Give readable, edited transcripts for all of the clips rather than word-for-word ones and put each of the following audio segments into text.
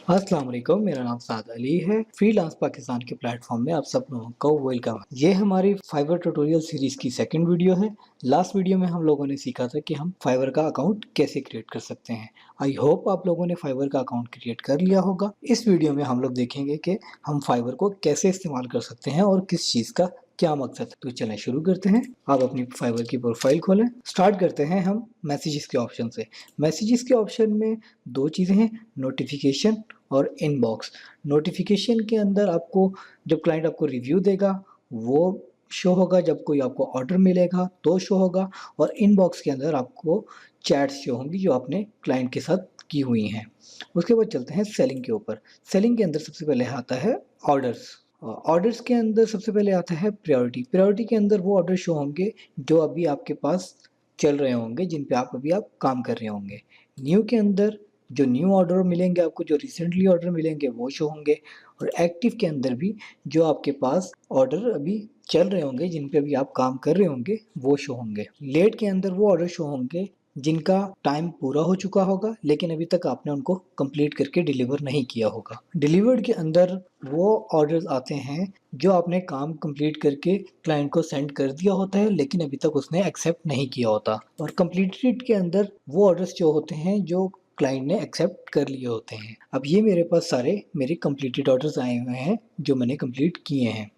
अस्सलाम वालेकुम, मेरा नाम साद अली है। फ्रीलांस पाकिस्तान के प्लेटफॉर्म में आप सब लोगों को वेलकम। ये हमारी फाइवर ट्यूटोरियल सीरीज की सेकंड वीडियो है। लास्ट वीडियो में हम लोगों ने सीखा था कि हम फाइवर का अकाउंट कैसे क्रिएट कर सकते हैं। आई होप आप लोगों ने फाइवर का अकाउंट क्रिएट कर लिया होगा। इस वीडियो में हम लोग देखेंगे कि हम फाइवर को कैसे इस्तेमाल कर सकते हैं और किस चीज़ का क्या मकसद है। तो चलें शुरू करते हैं। आप अपनी फाइवर की प्रोफाइल खोलें। स्टार्ट करते हैं हम मैसेजेस के ऑप्शन से। मैसेजेस के ऑप्शन में दो चीज़ें हैं, नोटिफिकेशन और इनबॉक्स। नोटिफिकेशन के अंदर आपको जब क्लाइंट आपको रिव्यू देगा वो शो होगा, जब कोई आपको ऑर्डर मिलेगा तो शो होगा, और इनबॉक्स के अंदर आपको चैट्स शो होंगी जो आपने क्लाइंट के साथ की हुई हैं। उसके बाद चलते हैं सेलिंग के ऊपर। सेलिंग के अंदर सबसे पहले आता है ऑर्डर्स। ऑर्डर्स के अंदर सबसे पहले आता है प्रायोरिटी। प्रायोरिटी के अंदर वो ऑर्डर शो होंगे जो अभी आपके पास चल रहे होंगे, जिन पे आप काम कर रहे होंगे। न्यू के अंदर जो न्यू ऑर्डर मिलेंगे आपको, जो रिसेंटली ऑर्डर मिलेंगे वो शो होंगे। और एक्टिव के अंदर भी जो आपके पास ऑर्डर अभी चल रहे होंगे, जिन पे अभी आप काम कर रहे होंगे, वो शो होंगे। लेट के अंदर वो ऑर्डर शो होंगे जिनका टाइम पूरा हो चुका होगा लेकिन अभी तक आपने उनको कंप्लीट करके डिलीवर नहीं किया होगा। डिलीवर्ड के अंदर वो ऑर्डर्स आते हैं जो आपने काम कंप्लीट करके क्लाइंट को सेंड कर दिया होता है लेकिन अभी तक उसने एक्सेप्ट नहीं किया होता। और कंप्लीटेड के अंदर वो ऑर्डर्स जो होते हैं जो क्लाइंट ने एक्सेप्ट कर लिए होते हैं। अब ये मेरे पास सारे मेरे कंप्लीटेड ऑर्डर्स आए हुए हैं जो मैंने कंप्लीट किए हैं।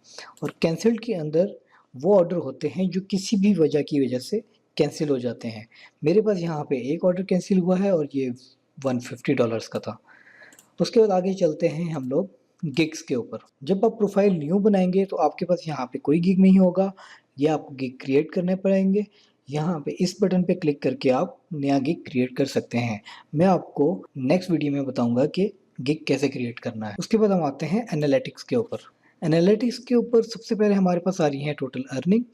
और कैंसिल्ड के अंदर वो ऑर्डर होते हैं जो किसी भी वजह से कैंसिल हो जाते हैं। मेरे पास यहाँ पे एक ऑर्डर कैंसिल हुआ है और ये $150 का था। उसके बाद आगे चलते हैं हम लोग गिग्स के ऊपर। जब आप प्रोफाइल न्यू बनाएंगे तो आपके पास यहाँ पे कोई गिग नहीं होगा, ये आपको गिग क्रिएट करने पड़ेंगे। यहाँ पे इस बटन पे क्लिक करके आप नया गिग क्रिएट कर सकते हैं। मैं आपको नेक्स्ट वीडियो में बताऊंगा कि गिग कैसे क्रिएट करना है। उसके बाद हम आते हैं एनालिटिक्स के ऊपर। एनालिटिक्स के ऊपर सबसे पहले हमारे पास आ रही है टोटल अर्निंग।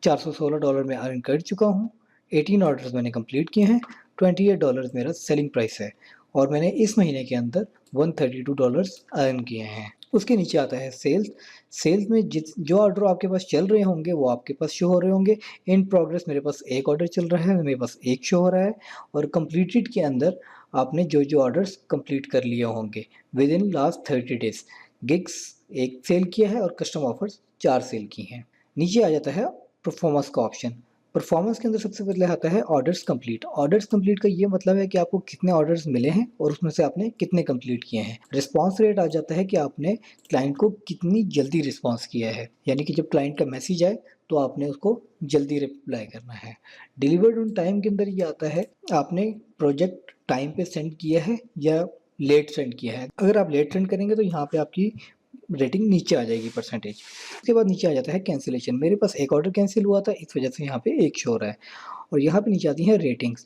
$416 में अर्न कर चुका हूँ। 18 ऑर्डर्स मैंने कंप्लीट किए हैं। $28 मेरा सेलिंग प्राइस है और मैंने इस महीने के अंदर $132 अर्न किए हैं। उसके नीचे आता है सेल्स। सेल्स में जो ऑर्डर आपके पास चल रहे होंगे वो आपके पास शो हो रहे होंगे। इन प्रोग्रेस मेरे पास एक ऑर्डर चल रहा है, मेरे पास एक शो हो रहा है। और कंप्लीटेड के अंदर आपने जो जो ऑर्डर्स कंप्लीट कर लिए होंगे with in last 30 days. Gigs एक सेल किया है और कस्टम ऑफर्स 4 सेल की हैं। नीचे आ जाता है परफॉर्मेंस का ऑप्शन। परफॉर्मेंस के अंदर सबसे पहले आता है ऑर्डर्स कंप्लीट। ऑर्डर्स कंप्लीट का ये मतलब है कि आपको कितने ऑर्डर्स मिले हैं और उसमें से आपने कितने कंप्लीट किए हैं। रिस्पांस रेट आ जाता है कि आपने क्लाइंट को कितनी जल्दी रिस्पांस किया है, यानी कि जब क्लाइंट का मैसेज आए तो आपने उसको जल्दी रिप्लाई करना है। डिलीवर्ड ऑन टाइम के अंदर ये आता है आपने प्रोजेक्ट टाइम पे सेंड किया है या लेट सेंड किया है। अगर आप लेट सेंड करेंगे तो यहाँ पे आपकी रेटिंग नीचे आ जाएगी परसेंटेज। उसके बाद नीचे आ जाता है कैंसिलेशन। मेरे पास एक ऑर्डर कैंसिल हुआ था, इस वजह से यहाँ पे एक शो हो रहा है। और यहाँ पे नीचे आती है रेटिंग्स।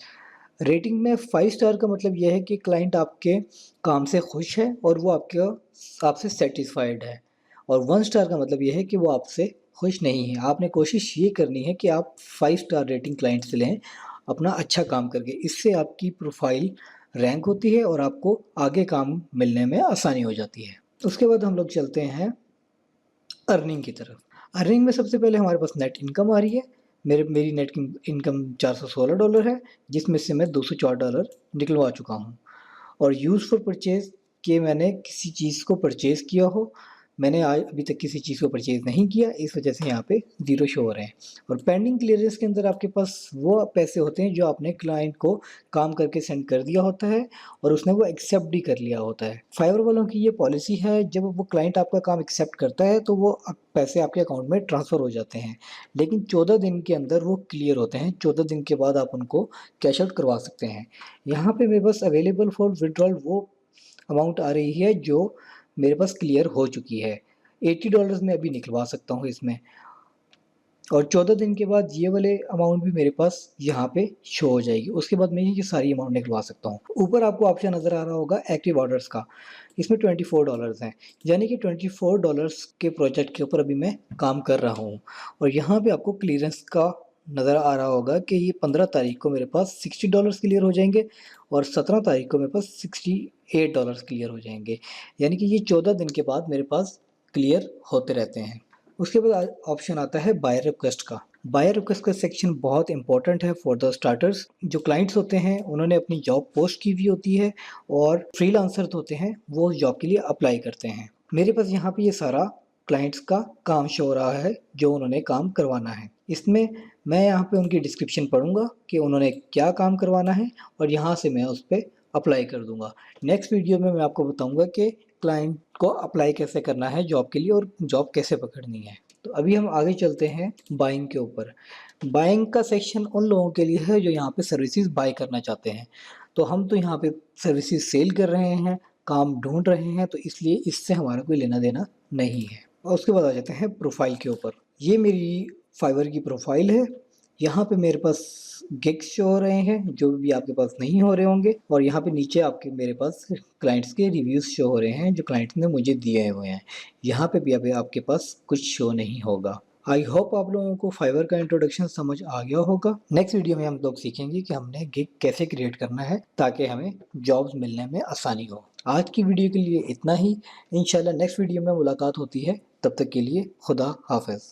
रेटिंग में 5 स्टार का मतलब यह है कि क्लाइंट आपके काम से खुश है और वो आपसे सेटिस्फाइड है। और 1 स्टार का मतलब यह है कि वो आपसे खुश नहीं है। आपने कोशिश ये करनी है कि आप 5 स्टार रेटिंग क्लाइंट से लें अपना अच्छा काम करके। इससे आपकी प्रोफाइल रैंक होती है और आपको आगे काम मिलने में आसानी हो जाती है। उसके बाद हम लोग चलते हैं अर्निंग की तरफ। अर्निंग में सबसे पहले हमारे पास नेट इनकम आ रही है। मेरी नेट इनकम $416 है, जिसमें से मैं $204 निकलवा चुका हूँ। और यूज़ फॉर परचेज़ कि मैंने किसी चीज़ को परचेज़ किया हो, मैंने आज अभी तक किसी चीज़ को परचेज़ नहीं किया, इस वजह से यहाँ पे 0 शो हो रहे हैं। और पेंडिंग क्लियरेंस के अंदर आपके पास वो पैसे होते हैं जो आपने क्लाइंट को काम करके सेंड कर दिया होता है और उसने वो एक्सेप्ट भी कर लिया होता है। फाइवर वालों की ये पॉलिसी है, जब वो क्लाइंट आपका काम एक्सेप्ट करता है तो वो पैसे आपके अकाउंट में ट्रांसफ़र हो जाते हैं, लेकिन 14 दिन के अंदर वो क्लियर होते हैं। 14 दिन के बाद आप उनको कैश आउट करवा सकते हैं। यहाँ पे मेरे पास अवेलेबल फॉर विड्रॉल वो अमाउंट आ रही है जो मेरे पास क्लियर हो चुकी है। $80 मैं अभी निकलवा सकता हूँ इसमें। और 14 दिन के बाद ये वाले अमाउंट भी मेरे पास यहाँ पे शो हो जाएगी। उसके बाद मैं ये सारी अमाउंट निकलवा सकता हूँ। ऊपर आपको ऑप्शन नज़र आ रहा होगा एक्टिव ऑर्डर्स का, इसमें $24 हैं, यानी कि $24 के प्रोजेक्ट के ऊपर अभी मैं काम कर रहा हूँ। और यहाँ पे आपको क्लियरेंस का नज़र आ रहा होगा कि ये 15 तारीख को मेरे पास $60 क्लियर हो जाएंगे और 17 तारीख को मेरे पास $68 क्लियर हो जाएंगे, यानी कि ये 14 दिन के बाद मेरे पास क्लियर होते रहते हैं। उसके बाद ऑप्शन आता है बाय रिक्वेस्ट का। बायर रिक्वेस्ट का सेक्शन बहुत इंपॉर्टेंट है फॉर द स्टार्टर्स। जो क्लाइंट्स होते हैं उन्होंने अपनी जॉब पोस्ट की हुई होती है और फ्रीलांसर होते हैं वो उस जॉब के लिए अप्लाई करते हैं। मेरे पास यहाँ पे ये सारा क्लाइंट्स का काम शो हो रहा है जो उन्होंने काम करवाना है। इसमें मैं यहाँ पे उनकी डिस्क्रिप्शन पढ़ूंगा कि उन्होंने क्या काम करवाना है और यहाँ से मैं उस पर अप्लाई कर दूंगा। नेक्स्ट वीडियो में मैं आपको बताऊंगा कि क्लाइंट को अप्लाई कैसे करना है जॉब के लिए और जॉब कैसे पकड़नी है। तो अभी हम आगे चलते हैं बाइंग के ऊपर। बाइंग का सेक्शन उन लोगों के लिए है जो यहाँ पे सर्विसेज बाय करना चाहते हैं। तो हम तो यहाँ पे सर्विसेज सेल कर रहे हैं, काम ढूंढ रहे हैं, तो इसलिए इससे हमारा कोई लेना देना नहीं है। और उसके बाद आ जाते हैं प्रोफाइल के ऊपर। ये मेरी फाइवर की प्रोफाइल है। यहाँ पे मेरे पास गिग्स शो हो रहे हैं जो भी आपके पास नहीं हो रहे होंगे, और यहाँ पे नीचे आपके मेरे पास क्लाइंट्स के रिव्यूज़ शो हो रहे हैं जो क्लाइंट्स ने मुझे दिए हुए हैं। यहाँ पे भी अभी आपके पास कुछ शो नहीं होगा। आई होप आप लोगों को फाइवर का इंट्रोडक्शन समझ आ गया होगा। नेक्स्ट वीडियो में हम लोग सीखेंगे कि हमने गिग कैसे क्रिएट करना है ताकि हमें जॉब्स मिलने में आसानी हो। आज की वीडियो के लिए इतना ही। इंशाल्लाह नेक्स्ट वीडियो में मुलाकात होती है। तब तक के लिए खुदा हाफिज।